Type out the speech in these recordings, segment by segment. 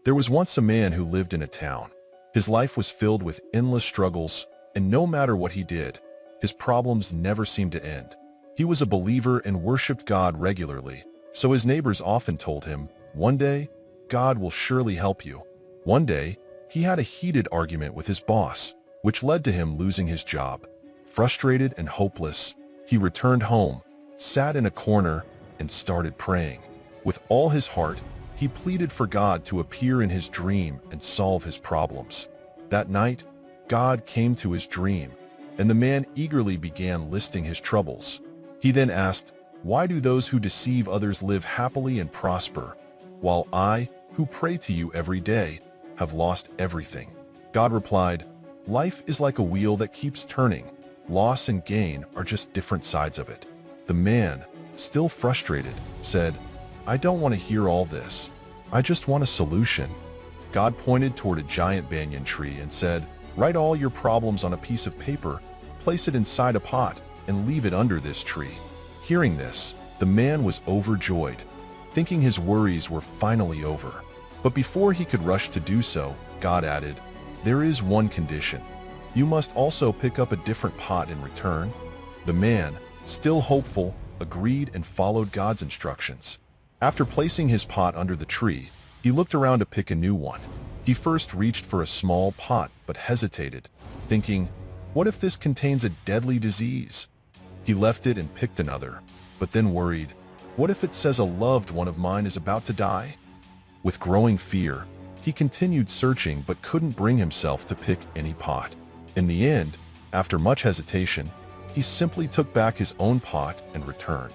There was once a man who lived in a town. His life was filled with endless struggles, and no matter what he did, his problems never seemed to end. He was a believer and worshipped God regularly, so his neighbors often told him, "One day, God will surely help you." One day, he had a heated argument with his boss, which led to him losing his job. Frustrated and hopeless, he returned home, sat in a corner, and started praying. With all his heart, he pleaded for God to appear in his dream and solve his problems. That night, God came to his dream, and the man eagerly began listing his troubles. He then asked, "Why do those who deceive others live happily and prosper, while I, who pray to you every day, have lost everything?" God replied, "Life is like a wheel that keeps turning. Loss and gain are just different sides of it." The man, still frustrated, said, "I don't want to hear all this. I just want a solution." God pointed toward a giant banyan tree and said, "Write all your problems on a piece of paper, place it inside a pot, and leave it under this tree." Hearing this, the man was overjoyed, thinking his worries were finally over. But before he could rush to do so, God added, "There is one condition. You must also pick up a different pot in return." The man, still hopeful, agreed and followed God's instructions. After placing his pot under the tree, he looked around to pick a new one. He first reached for a small pot but hesitated, thinking, "What if this contains a deadly disease?" He left it and picked another, but then worried, "What if it says a loved one of mine is about to die?" With growing fear, he continued searching but couldn't bring himself to pick any pot. In the end, after much hesitation, he simply took back his own pot and returned.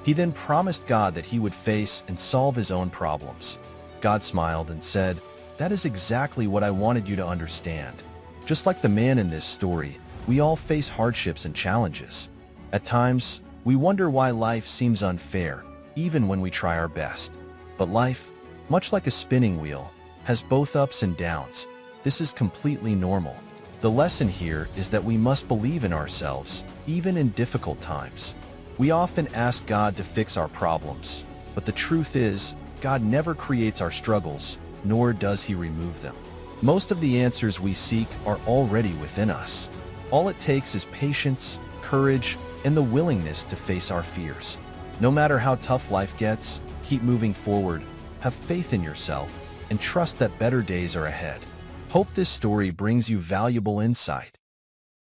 He then promised God that he would face and solve his own problems. God smiled and said, "That is exactly what I wanted you to understand. Just like the man in this story, we all face hardships and challenges. At times, we wonder why life seems unfair, even when we try our best. But life, much like a spinning wheel, has both ups and downs. This is completely normal. The lesson here is that we must believe in ourselves, even in difficult times. We often ask God to fix our problems, but the truth is, God never creates our struggles, nor does He remove them. Most of the answers we seek are already within us. All it takes is patience, courage, and the willingness to face our fears. No matter how tough life gets, keep moving forward, have faith in yourself, and trust that better days are ahead. Hope this story brings you valuable insight.